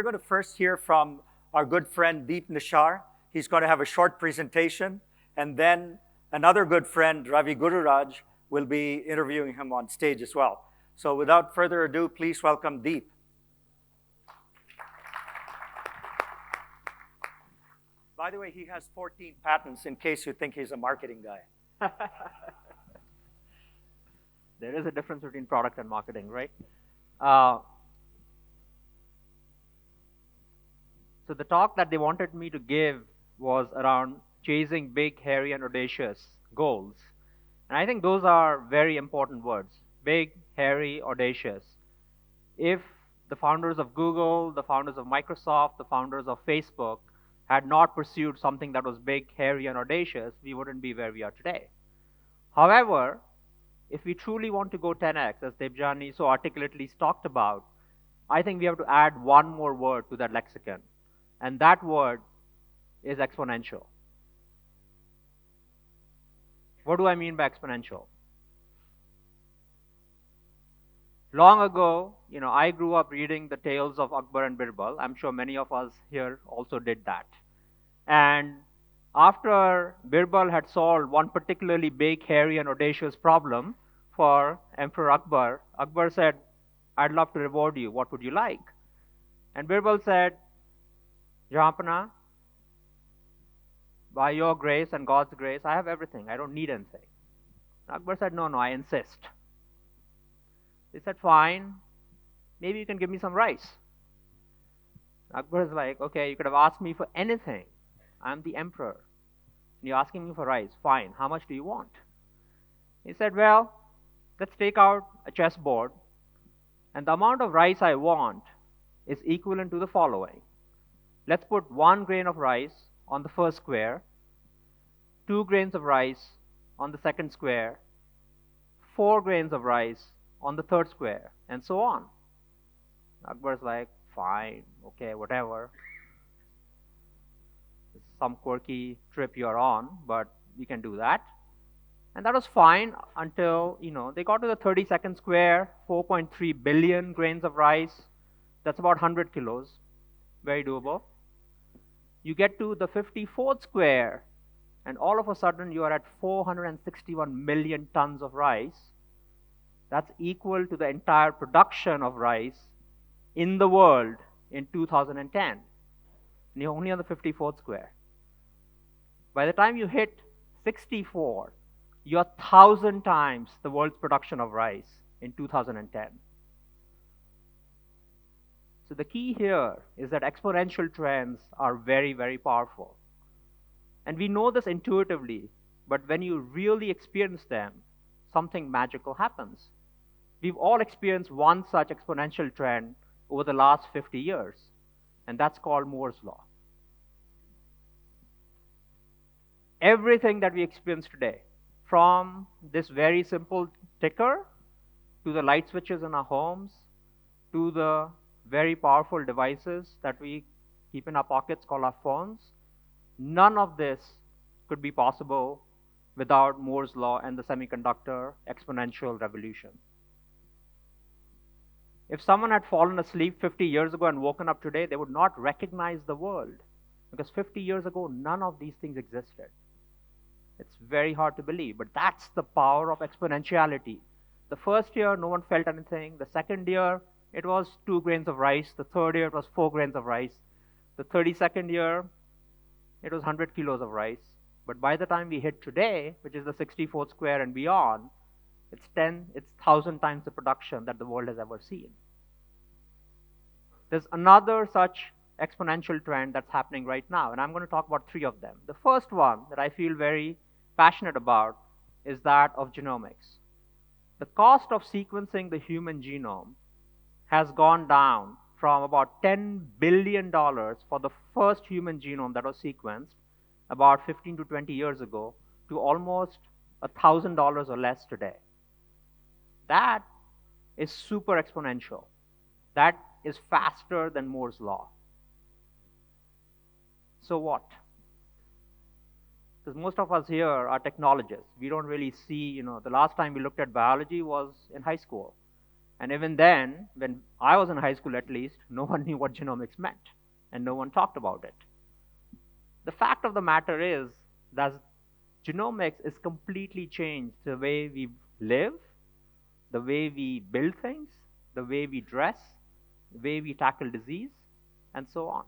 we're going to first hear from our good friend Deep Nishar. He's going to have a short presentation, and then another good friend, Ravi Gururaj, will be interviewing him on stage as well. So without further ado, please welcome Deep. By the way, he has 14 patents in case you think he's a marketing guy. There is a difference between product and marketing, right? So the talk that they wanted me to give was around chasing big, hairy, and audacious goals. And I think those are very important words. Big, hairy, audacious. If the founders of Google, the founders of Microsoft, the founders of Facebook had not pursued something that was big, hairy, and audacious, we wouldn't be where we are today. However, if we truly want to go 10x, as Debjani so articulately talked about, I think we have to add one more word to that lexicon. And that word is exponential. What do I mean by exponential? Long ago, I grew up reading the tales of Akbar and Birbal. I'm sure many of us here also did that. And after Birbal had solved one particularly big, hairy, and audacious problem for Emperor Akbar, Akbar said, "I'd love to reward you. What would you like?" And Birbal said, "Jahanpana, by your grace and God's grace, I have everything. I don't need anything." Akbar said, "No, I insist." He said, "Fine, maybe you can give me some rice." Akbar is like, "Okay, you could have asked me for anything. I'm the emperor. And you're asking me for rice. Fine, how much do you want?" He said, "Well, let's take out a chessboard, and the amount of rice I want is equivalent to the following. Let's put 1 grain of rice on the first square, 2 grains of rice on the second square, 4 grains of rice on the third square, and so on." Akbar's like, "Fine, okay, whatever. It's some quirky trip you're on, but we can do that." And that was fine until, they got to the 32nd square, 4.3 billion grains of rice. That's about 100 kilos. Very doable. You get to the 54th square, and all of a sudden you are at 461 million tons of rice. That's equal to the entire production of rice in the world in 2010. And you're only on the 54th square. By the time you hit 64, you're 1,000 times the world's production of rice in 2010. So the key here is that exponential trends are very, very powerful. And we know this intuitively, but when you really experience them, something magical happens. We've all experienced one such exponential trend over the last 50 years, and that's called Moore's Law. Everything that we experience today, from this very simple ticker, to the light switches in our homes, to the very powerful devices that we keep in our pockets called our phones, none of this could be possible without Moore's Law and the semiconductor exponential revolution. If someone had fallen asleep 50 years ago and woken up today, they would not recognize the world, because 50 years ago, none of these things existed. It's very hard to believe, but that's the power of exponentiality. The first year, no one felt anything. The second year, it was 2 grains of rice. The third year, it was 4 grains of rice. The 32nd year, it was 100 kilos of rice. But by the time we hit today, which is the 64th square and beyond, it's 1,000 times the production that the world has ever seen. There's another such exponential trend that's happening right now, and I'm going to talk about 3 of them. The first one that I feel very passionate about is that of genomics. The cost of sequencing the human genome has gone down from about $10 billion for the first human genome that was sequenced about 15 to 20 years ago to almost $1,000 or less today. That is super exponential. That is faster than Moore's Law. So what? Because most of us here are technologists. We don't really see, the last time we looked at biology was in high school. And even then, when I was in high school at least, no one knew what genomics meant, and no one talked about it. The fact of the matter is that genomics is completely changed the way we live, the way we build things, the way we dress, the way we tackle disease, and so on.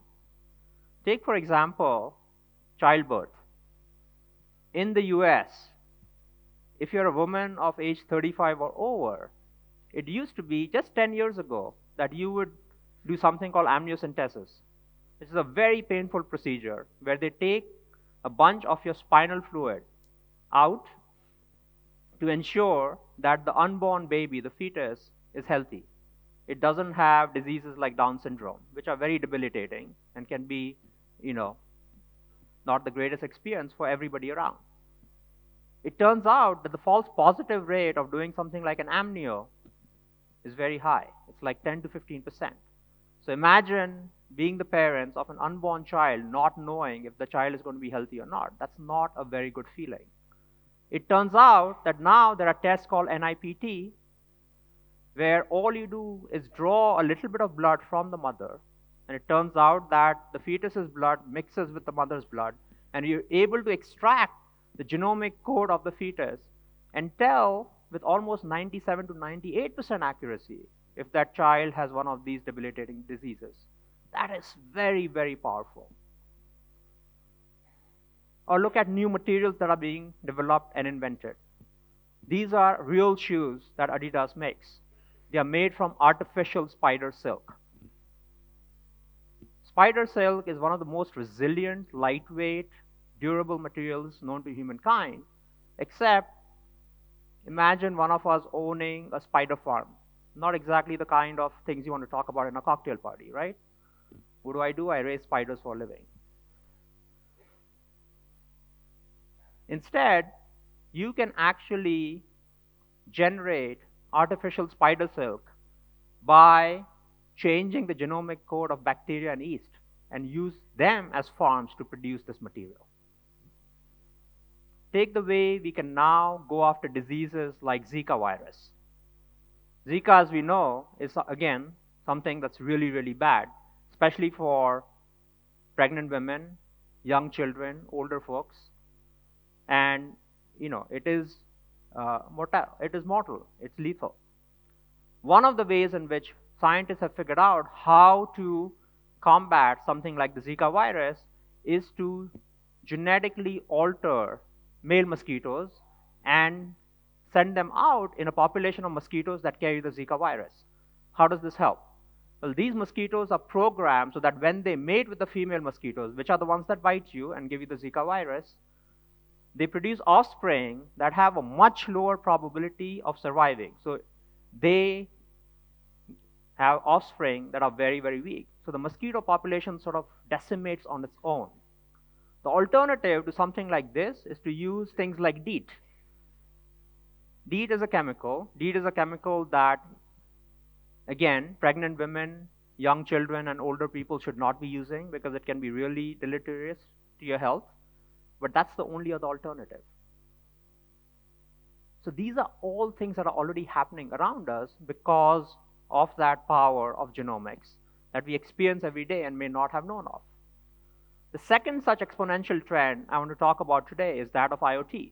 Take, for example, childbirth. In the US, if you're a woman of age 35 or over, it used to be just 10 years ago that you would do something called amniocentesis. This is a very painful procedure where they take a bunch of your spinal fluid out to ensure that the unborn baby, the fetus, is healthy. It doesn't have diseases like Down syndrome, which are very debilitating and can be, not the greatest experience for everybody around. It turns out that the false positive rate of doing something like an amnio is very high. It's like 10 to 15%. So imagine being the parents of an unborn child not knowing if the child is going to be healthy or not. That's not a very good feeling. It turns out that now there are tests called NIPT, where all you do is draw a little bit of blood from the mother, and it turns out that the fetus's blood mixes with the mother's blood, and you're able to extract the genomic code of the fetus and tell with almost 97 to 98% accuracy if that child has one of these debilitating diseases. That is very, very powerful. Or look at new materials that are being developed and invented. These are real shoes that Adidas makes. They are made from artificial spider silk. Spider silk is one of the most resilient, lightweight, durable materials known to humankind, except imagine one of us owning a spider farm. Not exactly the kind of things you want to talk about in a cocktail party, right? What do? I raise spiders for a living. Instead, you can actually generate artificial spider silk by changing the genomic code of bacteria and yeast and use them as farms to produce this material. Take the way we can now go after diseases like Zika virus. Zika, as we know, is again something that's really, really bad, especially for pregnant women, young children, older folks, and it is mortal, it's lethal. One of the ways in which scientists have figured out how to combat something like the Zika virus is to genetically alter male mosquitoes and send them out in a population of mosquitoes that carry the Zika virus. How does this help? Well, these mosquitoes are programmed so that when they mate with the female mosquitoes, which are the ones that bite you and give you the Zika virus, they produce offspring that have a much lower probability of surviving. So they have offspring that are very, very weak. So the mosquito population sort of decimates on its own. The alternative to something like this is to use things like DEET. DEET is a chemical. DEET is a chemical that, again, pregnant women, young children, and older people should not be using because it can be really deleterious to your health. But that's the only other alternative. So these are all things that are already happening around us because of that power of genomics that we experience every day and may not have known of. The second such exponential trend I want to talk about today is that of IoT.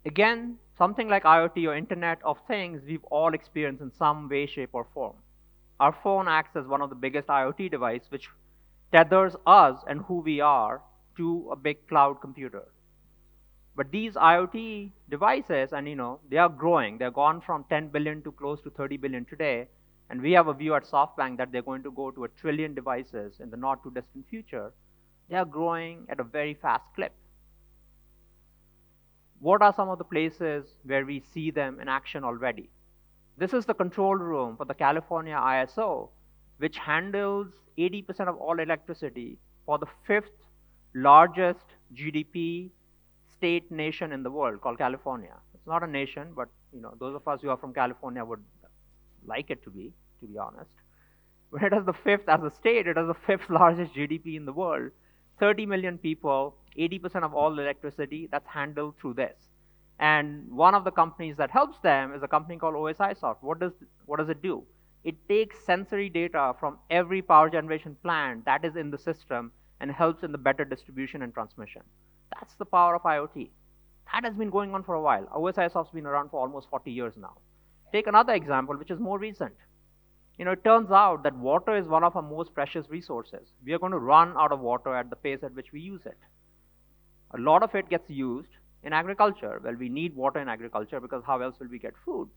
Again, something like IoT or Internet of Things we've all experienced in some way, shape, or form. Our phone acts as one of the biggest IoT devices which tethers us and who we are to a big cloud computer. But these IoT devices, and they are growing. They're gone from 10 billion to close to 30 billion today. And we have a view at Softbank that they're going to go to 1 trillion devices in the not too distant future. They are growing at a very fast clip. What are some of the places where we see them in action already? This is the control room for the California ISO, which handles 80% of all electricity for the 5th largest GDP state nation in the world called California. It's not a nation, but those of us who are from California would like it to be honest. But it is the 5th as a state, it is the 5th largest GDP in the world. 30 million people, 80% of all electricity, that's handled through this. And one of the companies that helps them is a company called OSIsoft. What does it do? It takes sensory data from every power generation plant that is in the system and helps in the better distribution and transmission. That's the power of IoT. That has been going on for a while. OSIsoft's been around for almost 40 years now. Take another example, which is more recent. It turns out that water is one of our most precious resources. We are going to run out of water at the pace at which we use it. A lot of it gets used in agriculture. Well, we need water in agriculture because how else will we get food?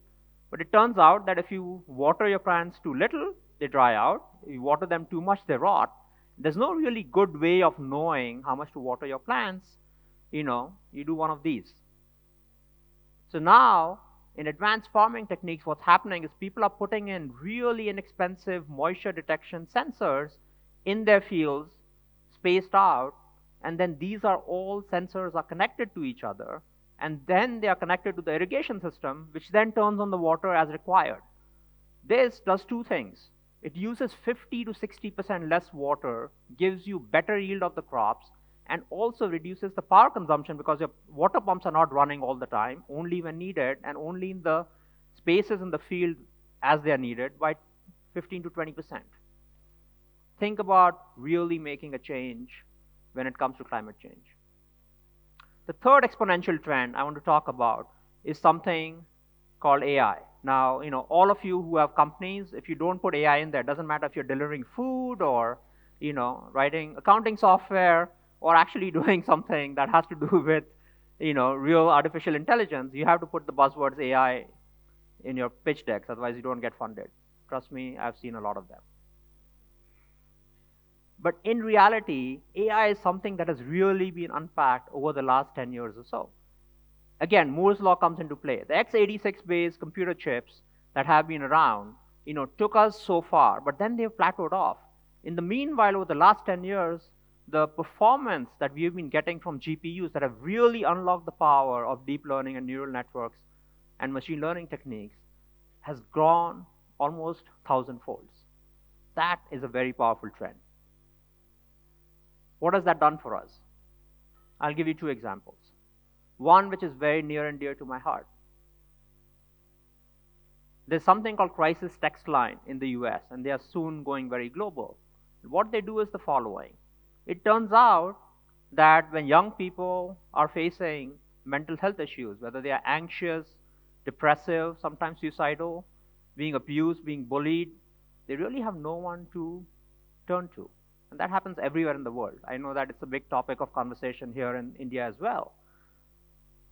But it turns out that if you water your plants too little, they dry out. If you water them too much, they rot. There's no really good way of knowing how much to water your plants. You do one of these. So now, in advanced farming techniques, what's happening is people are putting in really inexpensive moisture detection sensors in their fields, spaced out, and then these are all sensors are connected to each other, and then they are connected to the irrigation system, which then turns on the water as required. This does two things. It uses 50 to 60% less water, gives you better yield of the crops, and also reduces the power consumption because your water pumps are not running all the time, only when needed, and only in the spaces in the field as they are needed by 15 to 20%. Think about really making a change when it comes to climate change. The third exponential trend I want to talk about is something called AI. Now, all of you who have companies, if you don't put AI in there, it doesn't matter if you're delivering food or, writing accounting software or actually doing something that has to do with, real artificial intelligence, you have to put the buzzwords AI in your pitch decks, otherwise you don't get funded. Trust me, I've seen a lot of them. But in reality, AI is something that has really been unpacked over the last 10 years or so. Again, Moore's law comes into play. The x86-based computer chips that have been around, took us so far, but then they've plateaued off. In the meanwhile, over the last 10 years, the performance that we've been getting from GPUs that have really unlocked the power of deep learning and neural networks and machine learning techniques has grown almost 1,000-folds. That is a very powerful trend. What has that done for us? I'll give you two examples. One which is very near and dear to my heart. There's something called Crisis Text Line in the US, and they are soon going very global. What they do is the following. It turns out that when young people are facing mental health issues, whether they are anxious, depressive, sometimes suicidal, being abused, being bullied, they really have no one to turn to. And that happens everywhere in the world. I know that it's a big topic of conversation here in India as well.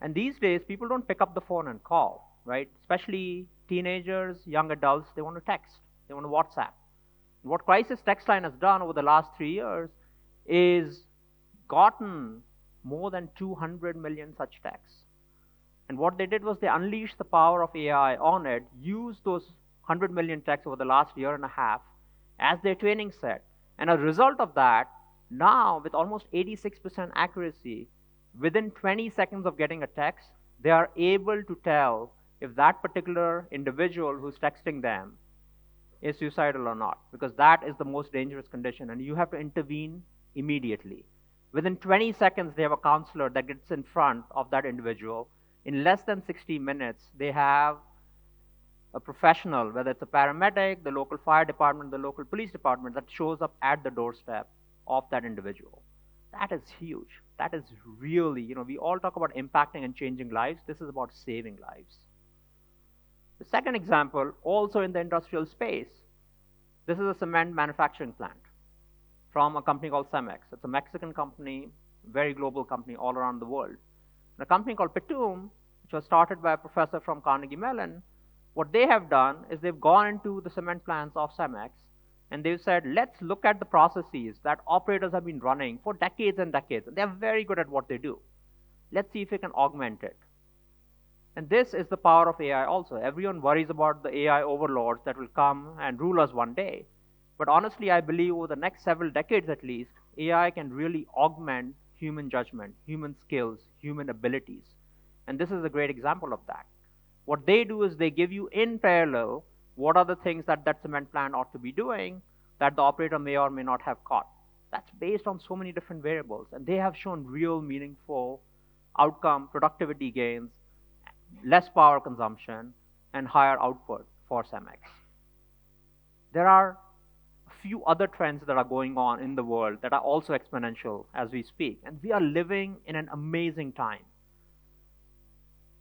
And these days, people don't pick up the phone and call, right? Especially teenagers, young adults, they want to text, they want to WhatsApp. What Crisis Text Line has done over the last 3 years is gotten more than 200 million such texts. And what they did was they unleashed the power of AI on it, used those 100 million texts over the last year and a half as their training set. And as a result of that, now with almost 86% accuracy, within 20 seconds of getting a text, they are able to tell if that particular individual who's texting them is suicidal or not, because that is the most dangerous condition, and you have to intervene immediately. Within 20 seconds, they have a counselor that gets in front of that individual. In less than 60 minutes, they have a professional, whether it's a paramedic, the local fire department, the local police department, that shows up at the doorstep of that individual. That is huge. That is really, we all talk about impacting and changing lives. This is about saving lives. The second example, also in the industrial space, this is a cement manufacturing plant from a company called Cemex. It's a Mexican company, very global company all around the world. And a company called Pitum, which was started by a professor from Carnegie Mellon, what they have done is they've gone into the cement plants of Cemex, and they've said, let's look at the processes that operators have been running for decades and decades. And they're very good at what they do. Let's see if we can augment it. And this is the power of AI also. Everyone worries about the AI overlords that will come and rule us one day. But honestly, I believe over the next several decades at least, AI can really augment human judgment, human skills, human abilities. And this is a great example of that. What they do is they give you in parallel what are the things that that cement plant ought to be doing that the operator may or may not have caught. That's based on so many different variables, and they have shown real meaningful outcome, productivity gains, less power consumption, and higher output for SEMEX. There are a few other trends that are going on in the world that are also exponential as we speak, and we are living in an amazing time.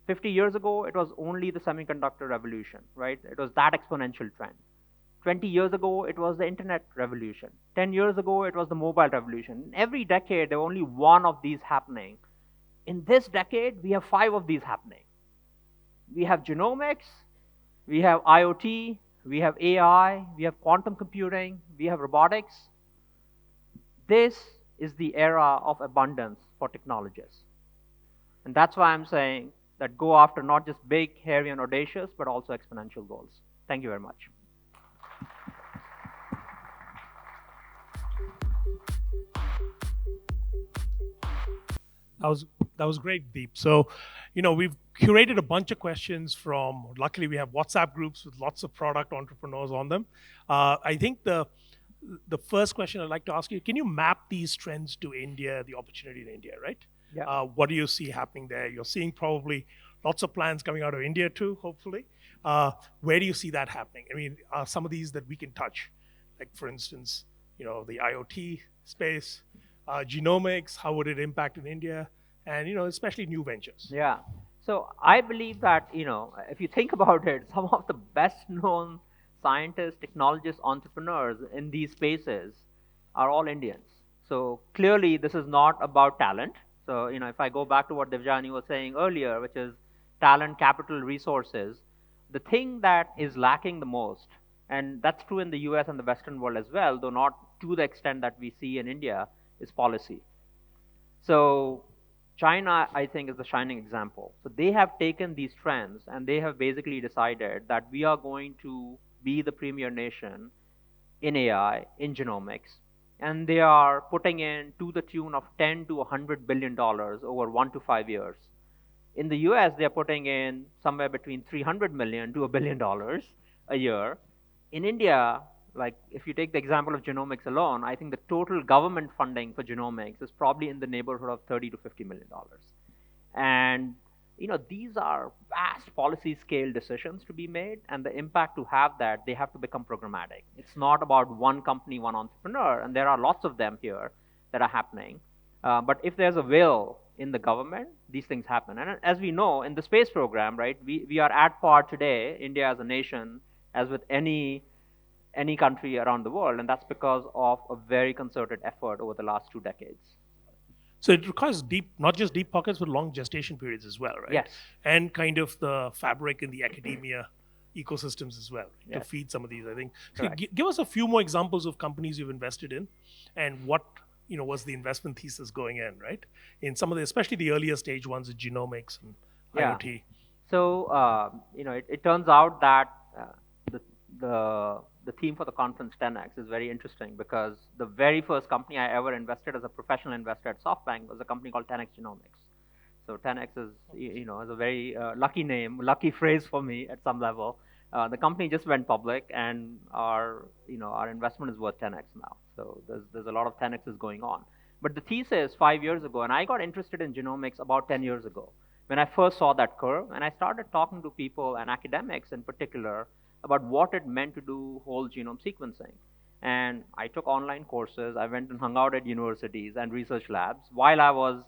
50 years ago, it was only the semiconductor revolution, right? It was that exponential trend. 20 years ago, it was the internet revolution. 10 years ago, it was the mobile revolution. Every decade, there were only one of these happening. In this decade, we have 5 of these happening. We have genomics, we have IoT, we have AI, we have quantum computing, we have robotics. This is the era of abundance for technologists. And that's why I'm saying that go after not just big, hairy, and audacious, but also exponential goals. Thank you very much. That was great, Deep. So, we've curated a bunch of questions from, luckily we have WhatsApp groups with lots of product entrepreneurs on them. I think the first question I'd like to ask you, can you map these trends to India, the opportunity in India, right? Yeah. What do you see happening there? You're seeing probably lots of plans coming out of India too, hopefully. Where do you see that happening? I mean, some of these that we can touch, like for instance, the IoT space, genomics, how would it impact in India? And, especially new ventures. Yeah. So I believe that, if you think about it, some of the best known scientists, technologists, entrepreneurs in these spaces are all Indians. So clearly this is not about talent. So, if I go back to what Devjani was saying earlier, which is talent, capital, resources, the thing that is lacking the most, and that's true in the US and the Western world as well, though not to the extent that we see in India, is policy. So China, I think, is the shining example. So they have taken these trends and they have basically decided that we are going to be the premier nation in AI, in genomics, and they are putting in to the tune of $10 to $100 billion over 1 to 5 years. In the US, they're putting in somewhere between $300 million to $1 billion a year. In India, like if you take the example of genomics alone, I think the total government funding for genomics is probably in the neighborhood of $30 to $50 million. And these are vast policy scale decisions to be made, and the impact to have that, they have to become programmatic. It's not about one company, one entrepreneur, and there are lots of them here that are happening. But if there's a will in the government, these things happen. And as we know, in the space program, right, we are at par today, India as a nation, as with any country around the world, and that's because of a very concerted effort over the last 2 decades. So it requires not just deep pockets, but long gestation periods as well, right? Yes. And kind of the fabric in the academia ecosystems as well, right? Yes. To feed some of these, I think. So give us a few more examples of companies you've invested in, and what was the investment thesis going in, right? In some of especially the earlier stage ones, in genomics and IoT. So it turns out that the theme for the conference 10x is very interesting, because the very first company I ever invested as a professional investor at Softbank was a company called 10x Genomics. So 10x is is a very lucky name, lucky phrase for me at some level. The company just went public, and our investment is worth 10x now. So there's a lot of 10x's going on. But the thesis 5 years ago, and I got interested in genomics about 10 years ago, when I first saw that curve, and I started talking to people and academics in particular about what it meant to do whole genome sequencing. And I took online courses. I went and hung out at universities and research labs while I was,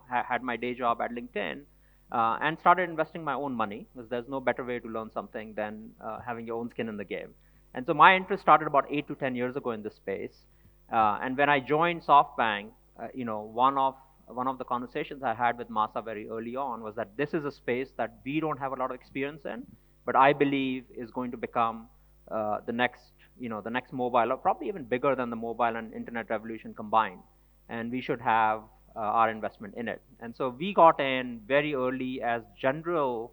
had my day job at LinkedIn, and started investing my own money, because there's no better way to learn something than having your own skin in the game. And so my interest started about 8 to 10 years ago in this space. And when I joined SoftBank, one of the conversations I had with Masa very early on was that this is a space that we don't have a lot of experience in, but I believe is going to become the next mobile, or probably even bigger than the mobile and internet revolution combined. And we should have our investment in it. And so we got in very early as general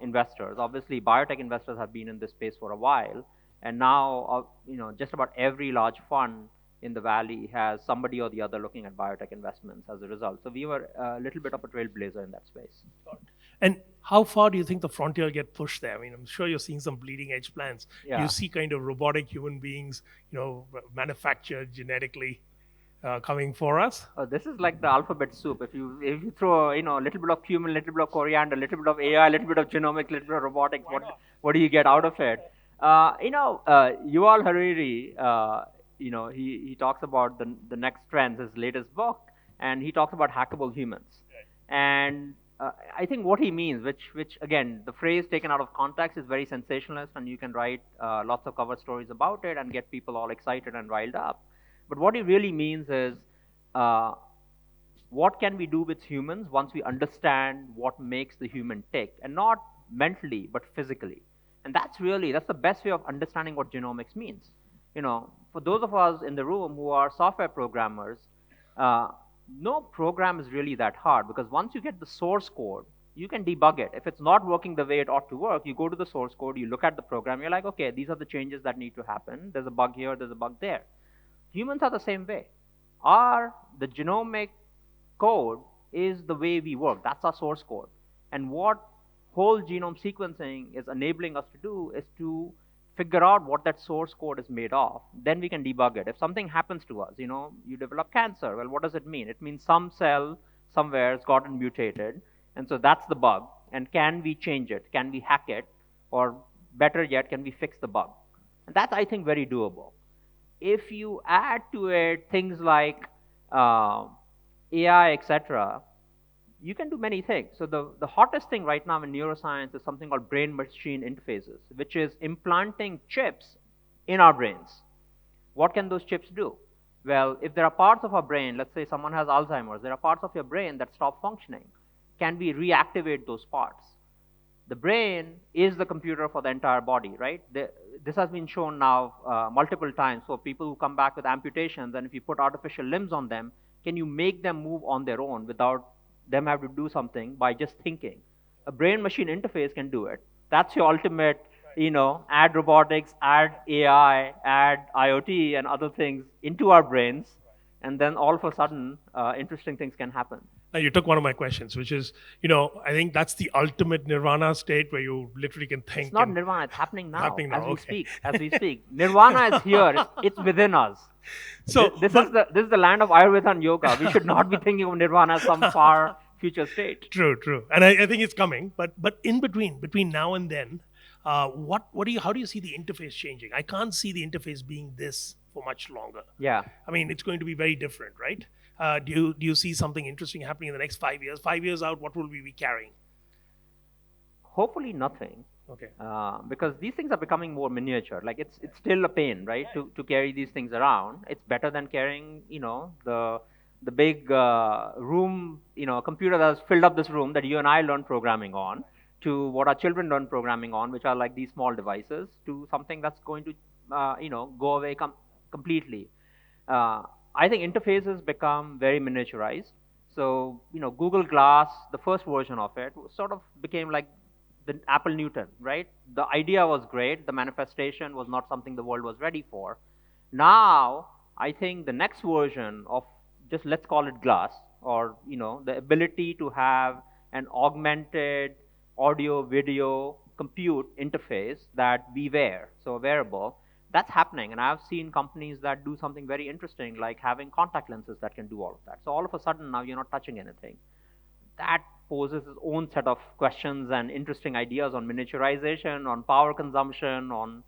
investors. Obviously, biotech investors have been in this space for a while, and now just about every large fund in the valley has somebody or the other looking at biotech investments as a result. So we were a little bit of a trailblazer in that space. And how far do you think the frontier will get pushed there? I mean, I'm sure you're seeing some bleeding edge plans. Yeah. You see kind of robotic human beings, manufactured genetically. coming for us. This is like the alphabet soup. If you throw a little bit of cumin, little bit of coriander, little bit of AI, little bit of genomics, little bit of robotics, what do you get out of it? Yuval Harari, he talks about the next trends, his latest book, and he talks about hackable humans. And I think what he means, which again, the phrase taken out of context is very sensationalist, and you can write lots of cover stories about it and get people all excited and riled up. But what he really means is, what can we do with humans once we understand what makes the human tick, and not mentally, but physically. And that's the best way of understanding what genomics means. For those of us in the room who are software programmers, no program is really that hard, because once you get the source code, you can debug it. If it's not working the way it ought to work, you go to the source code, you look at the program, you're like, okay, these are the changes that need to happen. There's a bug here, there's a bug there. Humans are the same way. The genomic code is the way we work. That's our source code. And what whole genome sequencing is enabling us to do is to figure out what that source code is made of. Then we can debug it. If something happens to us, you develop cancer. Well, what does it mean? It means some cell somewhere has gotten mutated, and so that's the bug. And can we change it? Can we hack it? Or better yet, can we fix the bug? And that's, I think, very doable. If you add to it things like AI, etc., you can do many things. So the hottest thing right now in neuroscience is something called brain-machine interfaces, which is implanting chips in our brains. What can those chips do? Well, if there are parts of our brain, let's say someone has Alzheimer's, there are parts of your brain that stop functioning. Can we reactivate those parts? The brain is the computer for the entire body, right? This has been shown now multiple times for people who come back with amputations, and if you put artificial limbs on them, can you make them move on their own without them have to do something by just thinking? A brain-machine interface can do it. That's your ultimate, add robotics, add AI, add IoT and other things into our brains, and then all of a sudden, interesting things can happen. Now, you took one of my questions, which is, I think that's the ultimate nirvana state where you literally can think. It's not nirvana, it's happening now, okay. as we speak. Nirvana is here, it's within us. So this is the land of Ayurveda and yoga. We should not be thinking of nirvana as some far future state. True. And I think it's coming, but in between now and then, how do you see the interface changing? I can't see the interface being this for much longer. Yeah. I mean, it's going to be very different, right? Do you see something interesting happening in the next 5 years? 5 years out, what will we be carrying? Hopefully nothing. Okay. Because these things are becoming more miniature. Like it's still a pain, right? To carry these things around. It's better than carrying, the big room, computer that has filled up this room that you and I learned programming on, to what our children learn programming on, which are like these small devices, to something that's going to, go away completely. I think interfaces become very miniaturized. So, Google Glass, the first version of it, sort of became like the Apple Newton, right? The idea was great. The manifestation was not something the world was ready for. Now, I think the next version of just, let's call it glass, or, the ability to have an augmented audio, video, compute interface that we wear, so a wearable, that's happening. And I've seen companies that do something very interesting, like having contact lenses that can do all of that. So all of a sudden, now you're not touching anything. That poses its own set of questions and interesting ideas on miniaturization, on power consumption, on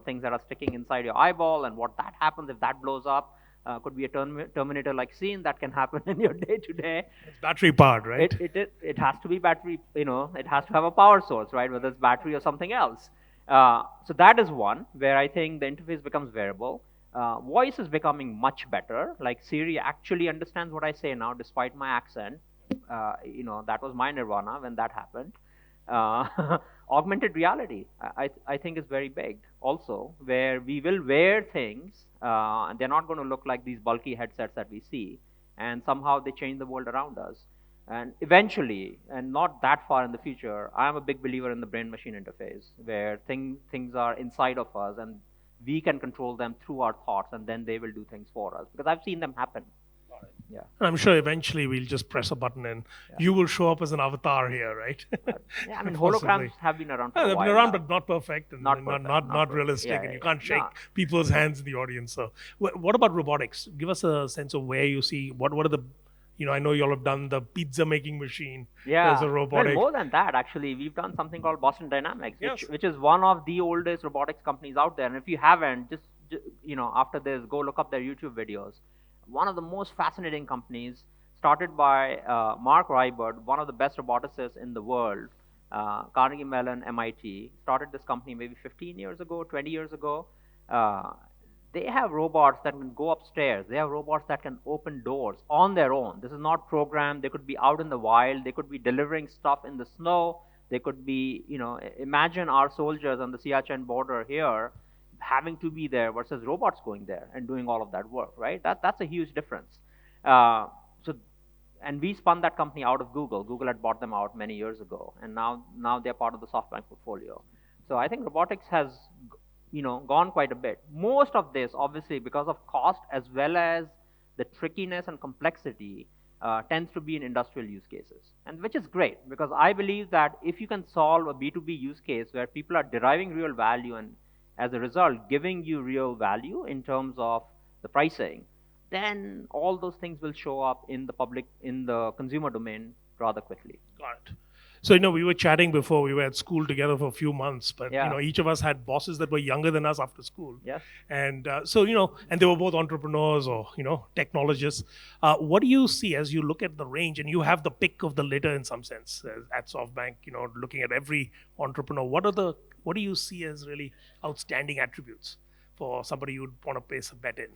things that are sticking inside your eyeball, and what that happens if that blows up. Could be a Terminator-like scene that can happen in your day-to-day. It's battery powered, right? It has to be battery, it has to have a power source, right? Whether it's battery or something else. So that is one where I think the interface becomes wearable. Voice is becoming much better. Like Siri actually understands what I say now, despite my accent. That was my nirvana when that happened. Augmented reality, I think, is very big also, where we will wear things, and they're not going to look like these bulky headsets that we see, and somehow they change the world around us. And eventually, and not that far in the future, I'm a big believer in the brain-machine interface, where things are inside of us, and we can control them through our thoughts, and then they will do things for us. Because I've seen them happen. Yeah. And I'm sure eventually we'll just press a button and you will show up as an avatar here, right? Yeah, I mean, Possibly. holograms have been around for a They've while been around, now. but not perfect and Not perfect, not perfect. realistic, Yeah, and yeah, you yeah. can't shake No. people's hands in the audience. So, what about robotics? Give us a sense of where you see what are the, I know you all have done the pizza making machine. Yeah. There's a robotic. Well, more than that, actually, we've done something called Boston Dynamics, Yes. which is one of the oldest robotics companies out there. And if you haven't, just after this, go look up their YouTube videos. One of the most fascinating companies, started by Mark Rybert, one of the best roboticists in the world, Carnegie Mellon, MIT, started this company maybe 15 years ago, 20 years ago. They have robots that can go upstairs. They have robots that can open doors on their own. This is not programmed. They could be out in the wild. They could be delivering stuff in the snow. They could be, imagine our soldiers on the Siachen border here having to be there versus robots going there and doing all of that work, right? That's a huge difference. So, and we spun that company out of Google. Google had bought them out many years ago, and now they're part of the SoftBank portfolio. So I think robotics has, gone quite a bit. Most of this, obviously, because of cost as well as the trickiness and complexity, tends to be in industrial use cases, and which is great because I believe that if you can solve a B2B use case where people are deriving real value and as a result giving you real value in terms of the pricing, then all those things will show up in the consumer domain rather quickly. Got it. So, we were chatting before, we were at school together for a few months, but, each of us had bosses that were younger than us after school. Yes. And and they were both entrepreneurs or, technologists. What do you see as you look at the range, and you have the pick of the litter in some sense at SoftBank, looking at every entrepreneur, what do you see as really outstanding attributes for somebody you'd want to place a bet in?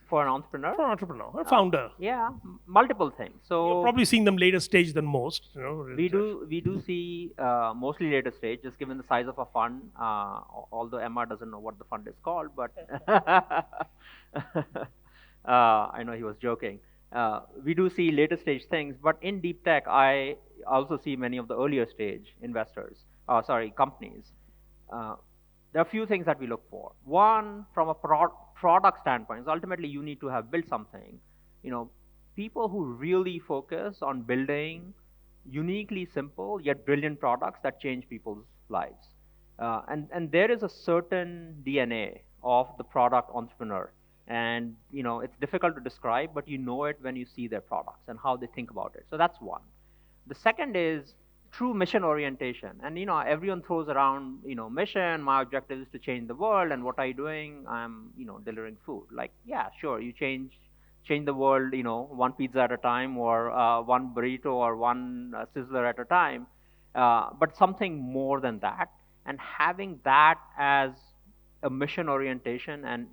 For an entrepreneur? For an entrepreneur, a founder. Yeah, multiple things. So you're probably seeing them later stage than most. We do see mostly later stage, just given the size of a fund. Although Emma doesn't know what the fund is called, but I know he was joking. We do see later stage things, but in deep tech, I also see many of the earlier stage investors. Companies. There are a few things that we look for. One, from a product standpoint, is ultimately you need to have built something. People who really focus on building uniquely simple yet brilliant products that change people's lives. And there is a certain DNA of the product entrepreneur. And it's difficult to describe, but you know it when you see their products and how they think about it. So that's one. The second is true mission orientation. And everyone throws around mission. My objective is to change the world. And what are you doing? I'm delivering food. Like, yeah, sure, you change the world, one pizza at a time, or one burrito, or one sizzler at a time, but something more than that. And having that as a mission orientation, and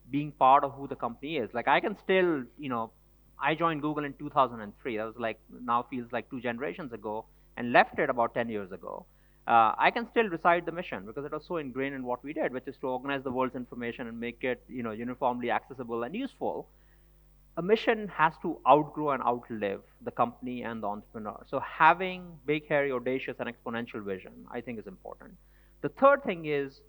being part of who the company is. Like, I can still, I joined Google in 2003. That was now feels like 2 generations ago, and left it about 10 years ago. I can still recite the mission because it was so ingrained in what we did, which is to organize the world's information and make it uniformly accessible and useful. A mission has to outgrow and outlive the company and the entrepreneur. So having big, hairy, audacious, and exponential vision, I think, is important. The third thing is,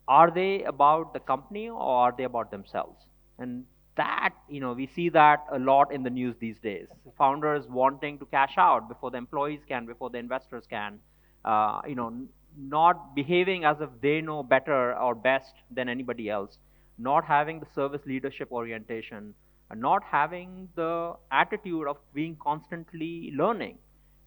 are they about the company or are they about themselves? And that, we see that a lot in the news these days. Founders wanting to cash out before the employees can, before the investors can, not behaving as if they know better or best than anybody else, not having the service leadership orientation, and not having the attitude of being constantly learning.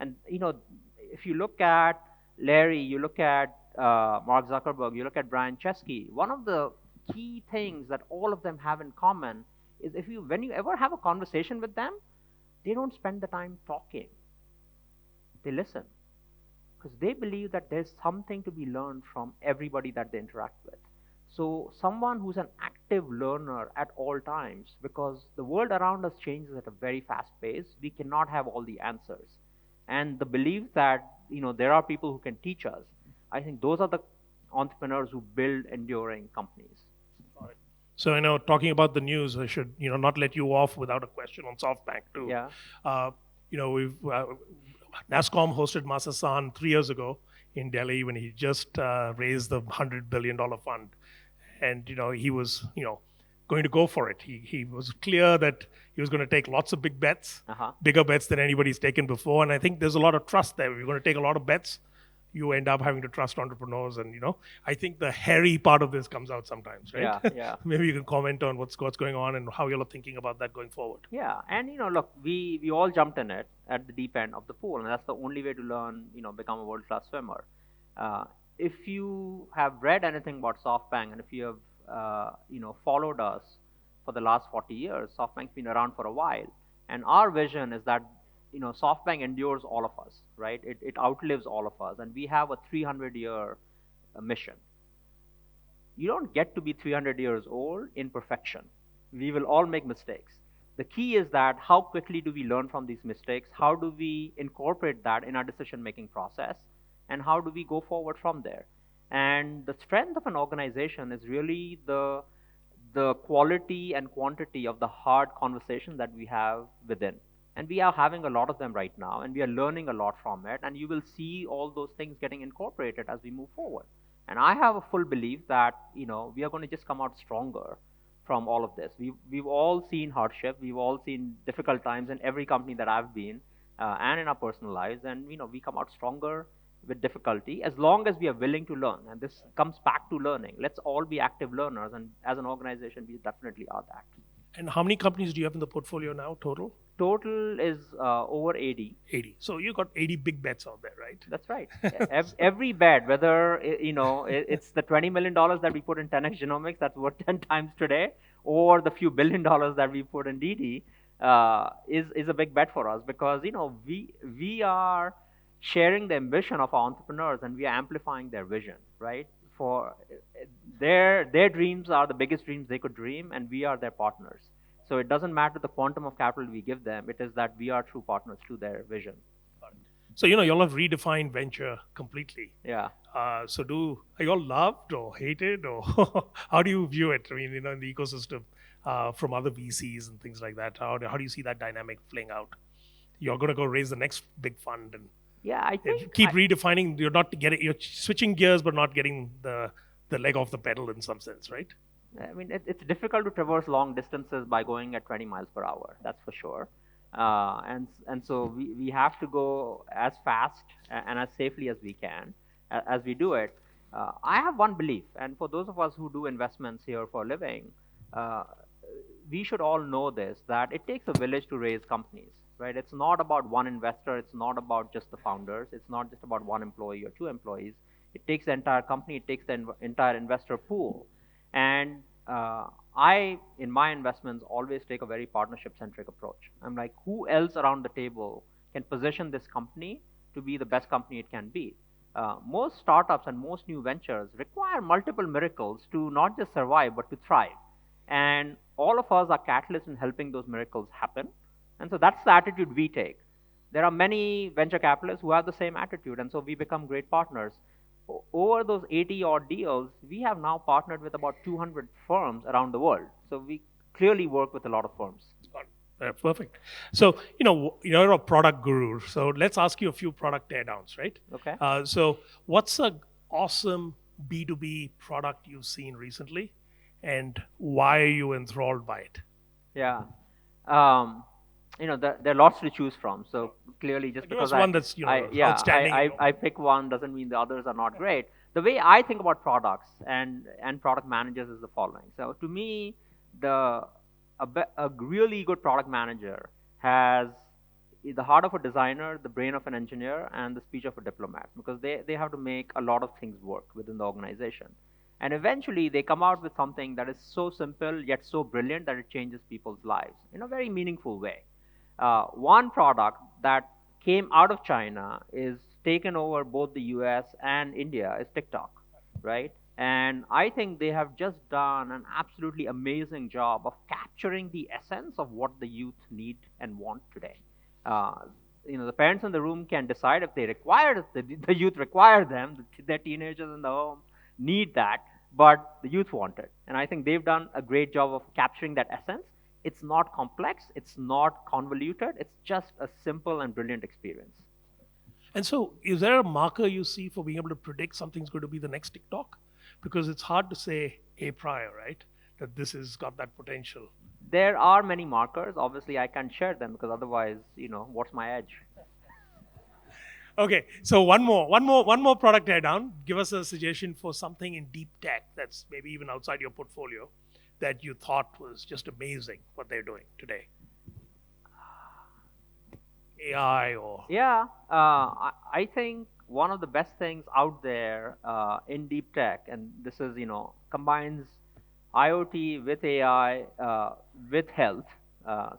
And, if you look at Larry, you look at Mark Zuckerberg, you look at Brian Chesky, one of the key things that all of them have in common is when you ever have a conversation with them, they don't spend the time talking. They listen. Because they believe that there's something to be learned from everybody that they interact with. So someone who's an active learner at all times, because the world around us changes at a very fast pace, we cannot have all the answers. And the belief that there are people who can teach us, I think those are the entrepreneurs who build enduring companies. So talking about the news, I should not let you off without a question on SoftBank too. Yeah. We've NASSCOM hosted Masasan 3 years ago in Delhi when he just raised the $100 billion fund, and he was going to go for it. He was clear that he was going to take lots of big bets, bigger bets than anybody's taken before. And I think there's a lot of trust there. If you're going to take a lot of bets, you end up having to trust entrepreneurs. And, I think the hairy part of this comes out sometimes, right? Yeah. Maybe you can comment on what's going on and how you're thinking about that going forward. Yeah, and look, we all jumped in it at the deep end of the pool, and that's the only way to learn, become a world-class swimmer. If you have read anything about SoftBank, and if you have, followed us for the last 40 years, SoftBank's been around for a while, and our vision is that, SoftBank endures all of us, right? It outlives all of us, and we have a 300-year mission. You don't get to be 300 years old in perfection. We will all make mistakes. The key is that how quickly do we learn from these mistakes? How do we incorporate that in our decision-making process? And how do we go forward from there? And the strength of an organization is really the quality and quantity of the hard conversation that we have within. And we are having a lot of them right now, and we are learning a lot from it, and you will see all those things getting incorporated as we move forward. And I have a full belief that, we are going to just come out stronger from all of this. We've all seen hardship, we've all seen difficult times in every company that I've been, and in our personal lives, and, we come out stronger with difficulty as long as we are willing to learn. And this comes back to learning. Let's all be active learners, and as an organization, we definitely are that. And how many companies do you have in the portfolio now, total? Total is over 80. 80. So you got 80 big bets out there, right? That's right. Every bet, whether, it's the $20 million that we put in 10x Genomics, that's worth 10 times today, or the few $1 billion that we put in DD, is a big bet for us, because, we are sharing the ambition of our entrepreneurs, and we are amplifying their vision, right? For their dreams are the biggest dreams they could dream, and we are their partners. So it doesn't matter the quantum of capital we give them, it is that we are true partners to their vision. So, y'all have redefined venture completely. Yeah. So are you all loved or hated, or how do you view it? I mean, in the ecosystem from other VCs and things like that, how do you see that dynamic playing out? You're going to go raise the next big fund and I think keep redefining. You're switching gears, but not getting the leg off the pedal in some sense, right? I mean, it's difficult to traverse long distances by going at 20 miles per hour. That's for sure. And so we have to go as fast and as safely as we can as we do it. I have one belief, and for those of us who do investments here for a living, we should all know this, that it takes a village to raise companies, right? It's not about one investor. It's not about just the founders. It's not just about one employee or two employees. It takes the entire company. It takes the entire investor pool. And I, in my investments, always take a very partnership-centric approach. I'm like, who else around the table can position this company to be the best company it can be? Most startups and most new ventures require multiple miracles to not just survive, but to thrive. And all of us are catalysts in helping those miracles happen. And so that's the attitude we take. There are many venture capitalists who have the same attitude, and so we become great partners. Over those 80-odd deals, we have now partnered with about 200 firms around the world. So we clearly work with a lot of firms. Perfect. So, you're a product guru. So let's ask you a few product teardowns, right? Okay. So what's an awesome B2B product you've seen recently, and why are you enthralled by it? Yeah. There are lots to choose from. So clearly, just because one that's outstanding. I pick one doesn't mean the others are not great. The way I think about products and product managers is the following. So to me, a really good product manager has the heart of a designer, the brain of an engineer, and the speech of a diplomat, because they have to make a lot of things work within the organization. And eventually, they come out with something that is so simple yet so brilliant that it changes people's lives in a very meaningful way. One product that came out of China is taken over both the US and India is TikTok, right? And I think they have just done an absolutely amazing job of capturing the essence of what the youth need and want today. The parents in the room can decide if they require the youth require them, their teenagers in the home need that, but the youth want it. And I think they've done a great job of capturing that essence. It's not complex, it's not convoluted, it's just a simple and brilliant experience. And so, is there a marker you see for being able to predict something's going to be the next TikTok? Because it's hard to say a prior, right? that this has got that potential? There are many markers. Obviously, I can't share them because otherwise, what's my edge? Okay, so one more product head down. Give us a suggestion for something in deep tech that's maybe even outside your portfolio that you thought was just amazing what they're doing today. AI or... Yeah, I think one of the best things out there in deep tech, and this is, combines IoT with AI with health.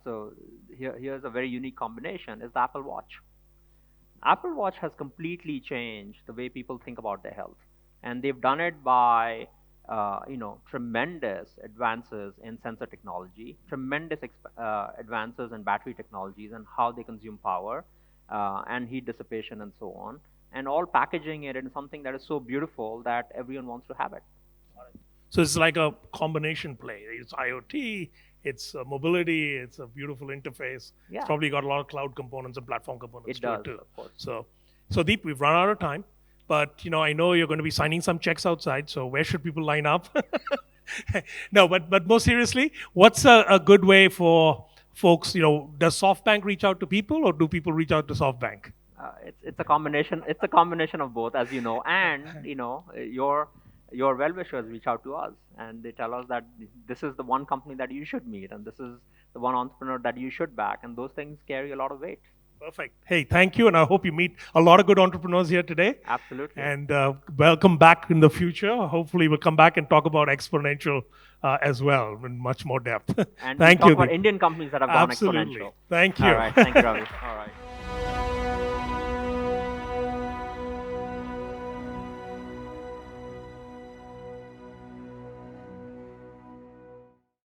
So here's a very unique combination, is the Apple Watch. Apple Watch has completely changed the way people think about their health. And they've done it by tremendous advances in sensor technology, tremendous advances in battery technologies and how they consume power and heat dissipation and so on, and all packaging it in something that is so beautiful that everyone wants to have it. So it's like a combination play. It's IoT, it's mobility, it's a beautiful interface. Yeah. It's probably got a lot of cloud components and platform components to it too. Of course. So Deep, we've run out of time. But I know you're going to be signing some checks outside, so where should people line up? No, but more seriously, what's a good way for folks? Does Softbank reach out to people, or do people reach out to Softbank? It's a combination. It's a combination of both, as you know, and your well-wishers reach out to us and they tell us that this is the one company that you should meet and this is the one entrepreneur that you should back, and those things carry a lot of weight. Perfect. Hey, thank you, and I hope you meet a lot of good entrepreneurs here today. Absolutely. And welcome back in the future. Hopefully, we'll come back and talk about Exponential as well in much more depth. And thank talk you. about Indian companies that have gone Absolutely. exponential. Thank you. All right. Thank you, Ravi. All right.